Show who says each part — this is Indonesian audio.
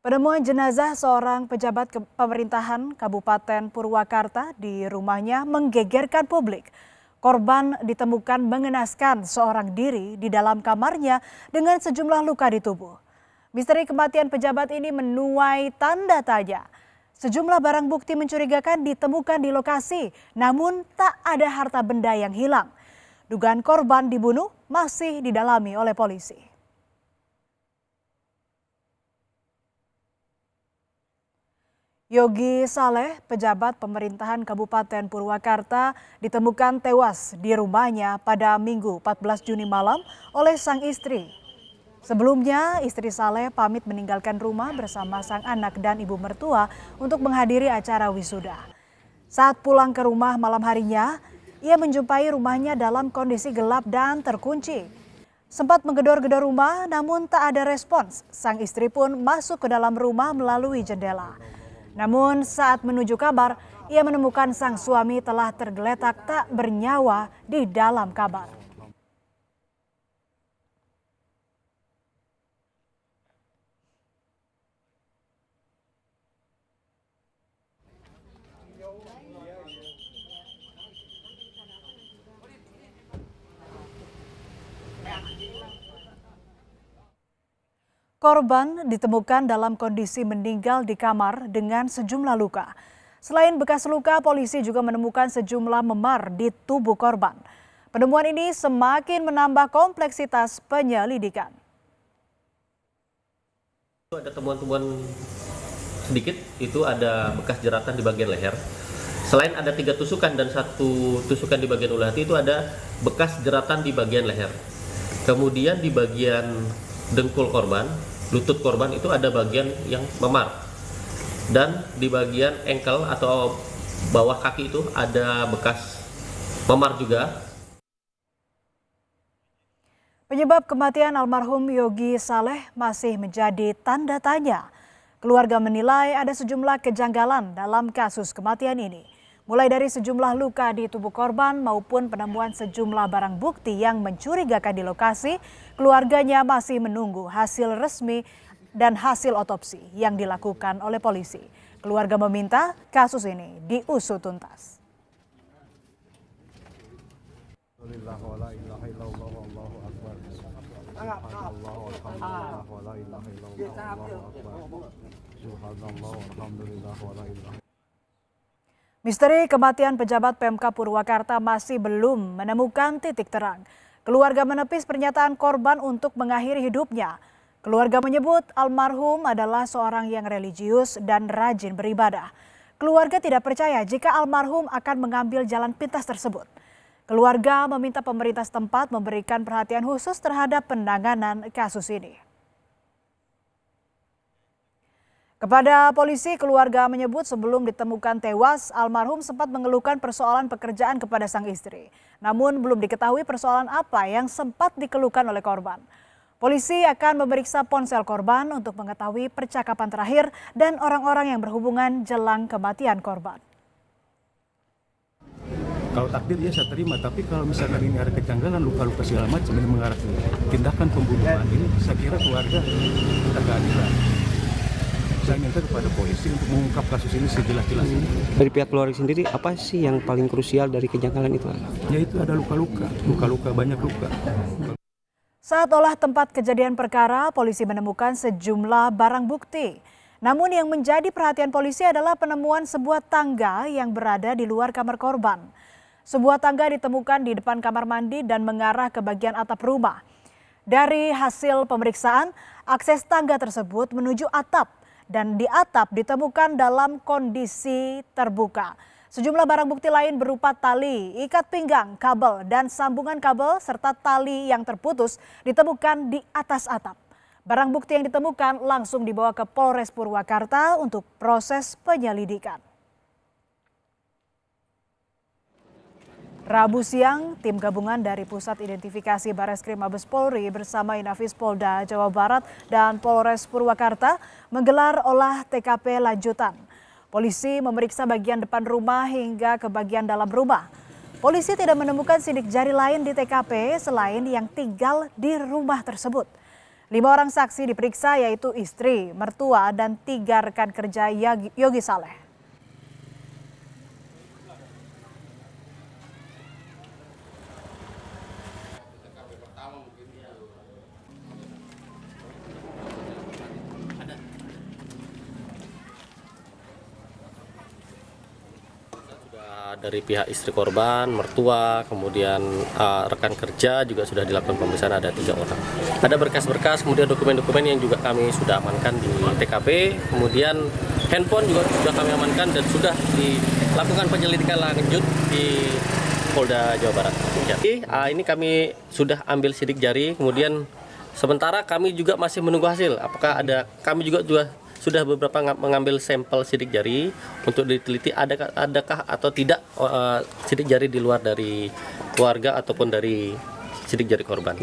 Speaker 1: Penemuan jenazah seorang pejabat pemerintahan Kabupaten Purwakarta di rumahnya menggegerkan publik. Korban ditemukan mengenaskan seorang diri di dalam kamarnya dengan sejumlah luka di tubuh. Misteri kematian pejabat ini menuai tanda tanya. Sejumlah barang bukti mencurigakan ditemukan di lokasi, namun tak ada harta benda yang hilang. Dugaan korban dibunuh masih didalami oleh polisi. Yogi Saleh, pejabat pemerintahan Kabupaten Purwakarta, ditemukan tewas di rumahnya pada Minggu 14 Juni malam oleh sang istri. Sebelumnya, istri Saleh pamit meninggalkan rumah bersama sang anak dan ibu mertua untuk menghadiri acara wisuda. Saat pulang ke rumah malam harinya, ia menjumpai rumahnya dalam kondisi gelap dan terkunci. Sempat menggedor-gedor rumah, namun tak ada respons. Sang istri pun masuk ke dalam rumah melalui jendela. Namun saat menuju kamar, ia menemukan sang suami telah tergeletak tak bernyawa di dalam kamar. Korban ditemukan dalam kondisi meninggal di kamar dengan sejumlah luka. Selain bekas luka, polisi juga menemukan sejumlah memar di tubuh korban. Penemuan ini semakin menambah kompleksitas penyelidikan.
Speaker 2: Ada temuan-temuan sedikit, itu ada bekas jeratan di bagian leher. Selain ada 3 tusukan dan 1 tusukan di bagian ulu hati, itu ada bekas jeratan di bagian leher. Kemudian di bagian dengkul korban, lutut korban itu ada bagian yang memar. Dan di bagian ankle atau bawah kaki itu ada bekas memar juga.
Speaker 1: Penyebab kematian almarhum Yogi Saleh masih menjadi tanda tanya. Keluarga menilai ada sejumlah kejanggalan dalam kasus kematian ini. Mulai dari sejumlah luka di tubuh korban maupun penemuan sejumlah barang bukti yang mencurigakan di lokasi, keluarganya masih menunggu hasil resmi dan hasil otopsi yang dilakukan oleh polisi. Keluarga meminta kasus ini diusut tuntas. Misteri kematian pejabat Pemkab Purwakarta masih belum menemukan titik terang. Keluarga menepis pernyataan korban untuk mengakhiri hidupnya. Keluarga menyebut almarhum adalah seorang yang religius dan rajin beribadah. Keluarga tidak percaya jika almarhum akan mengambil jalan pintas tersebut. Keluarga meminta pemerintah setempat memberikan perhatian khusus terhadap penanganan kasus ini. Kepada polisi, keluarga menyebut sebelum ditemukan tewas, almarhum sempat mengeluhkan persoalan pekerjaan kepada sang istri. Namun belum diketahui persoalan apa yang sempat dikeluhkan oleh korban. Polisi akan memeriksa ponsel korban untuk mengetahui percakapan terakhir dan orang-orang yang berhubungan jelang kematian korban.
Speaker 3: Kalau takdir ya saya terima, tapi kalau misalkan ini ada kejanggalan, luka-luka segala macam ini mengarah ke tindakan pembunuhan, ini saya kira keluarga kita keadilan. Saya minta kepada polisi untuk mengungkap kasus ini sejelas-jelasnya.
Speaker 4: Dari pihak keluarga sendiri, apa sih yang paling krusial dari kejanggalan itu?
Speaker 3: Yaitu ada luka-luka, banyak luka.
Speaker 1: Saat olah tempat kejadian perkara, polisi menemukan sejumlah barang bukti. Namun yang menjadi perhatian polisi adalah penemuan sebuah tangga yang berada di luar kamar korban. Sebuah tangga ditemukan di depan kamar mandi dan mengarah ke bagian atap rumah. Dari hasil pemeriksaan, akses tangga tersebut menuju atap. Dan di atap ditemukan dalam kondisi terbuka. Sejumlah barang bukti lain berupa tali, ikat pinggang, kabel, dan sambungan kabel serta tali yang terputus ditemukan di atas atap. Barang bukti yang ditemukan langsung dibawa ke Polres Purwakarta untuk proses penyelidikan. Rabu siang, tim gabungan dari Pusat Identifikasi Bareskrim Mabes Polri bersama Inafis Polda Jawa Barat dan Polres Purwakarta menggelar olah TKP lanjutan. Polisi memeriksa bagian depan rumah hingga ke bagian dalam rumah. Polisi tidak menemukan sidik jari lain di TKP selain yang tinggal di rumah tersebut. 5 orang saksi diperiksa yaitu istri, mertua, dan 3 rekan kerja Yogi Saleh.
Speaker 2: Dari pihak istri korban, mertua, kemudian rekan kerja juga sudah dilakukan pemeriksaan, ada 3 orang. Ada berkas-berkas, kemudian dokumen-dokumen yang juga kami sudah amankan di TKP, kemudian handphone juga sudah kami amankan dan sudah dilakukan penyelidikan lanjut di Polda Jawa Barat. Ini kami sudah ambil sidik jari, kemudian sementara kami juga masih menunggu hasil. Apakah kami juga sudah beberapa mengambil sampel sidik jari untuk diteliti adakah atau tidak sidik jari di luar dari keluarga ataupun dari sidik jari korban.